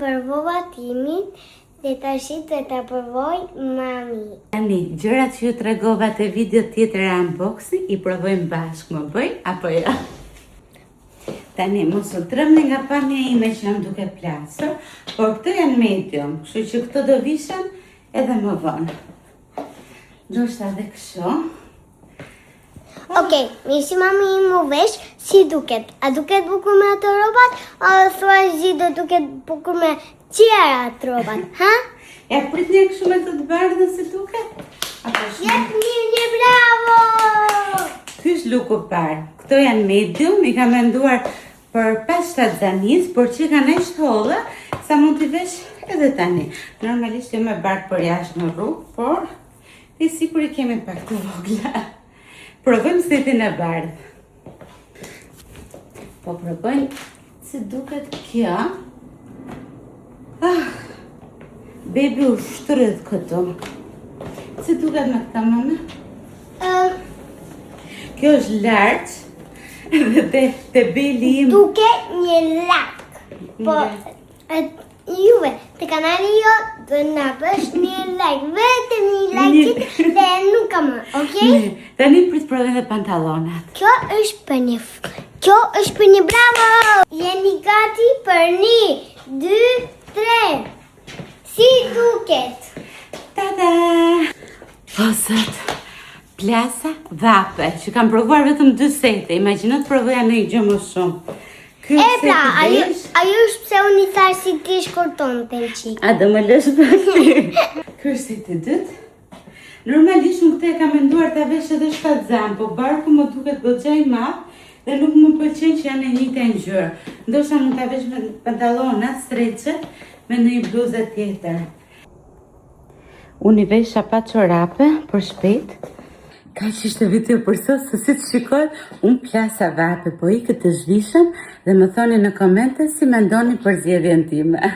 Provova timin dhe tash do ta provoj mami. Tani, gjërat që ju tregova te video tjetër e unboxing i provojmë bashkë, më bëj apo jo? Tani, mos u tremni nga pamja ime që jam duke plasur, por këto janë medium, kështu që këto do vishen edhe më vonë. Ndoshta edhe kështu. Okej, mirë si mami mu vesh, si duket? A duket bukur me ato robat? O thua zi do duket bukur me tjera ato robat, ha? Ja prit një kështu me të bardhën si duket? Jep një bravo! Ky është luku parë. Këto janë medium, i kam menduar për 5-7 zanis, por që kanë aq të holla, sa mund t'i vesh edhe tani. Normalisht jo me bardhë për jashtë në rrugë, por ti sikur i kemi pak të vogla. Provojmë setin e bardhë. Po provojmë si duket kjo. Bebi u shtrydh këtu. Si duket me këta mame? Kjo është lartë dhe te beli im. Duket një lak. Po, juve, te kanali jo do na bësh një like, vetëm një like dhe nuk kam, okej? Tani prit provojmë edhe pantallonat. Kjo është për një bravo! Jeni gati për 1, 2, 3. Si duket? Tada! Po sot, plasa vape, që kam provuar vetëm 2 sete. Imagjino të provoja në gjë më shumë. Pra, ajo është pse unë i thash si ti shkurton të në qikë. A do më lësh për ty? Ky është seti i dytë. Normalisht unë këtë e kam menduar ta vesh edhe 7 zamë, po barku më duket goxha i madh dhe nuk më pëlqen që janë e njëjta ngjyrë. Ndoshta mund ta vesh me pantallona stretche me ndonjë bluzë tjetër. Unë i vesha pa çorape për shpejt. Kaq ishte video për sot, se si të shikoj, unë plasa vape, po i këtë zhvishëm dhe më thoni në komente si mendoni për zgjedhjen time.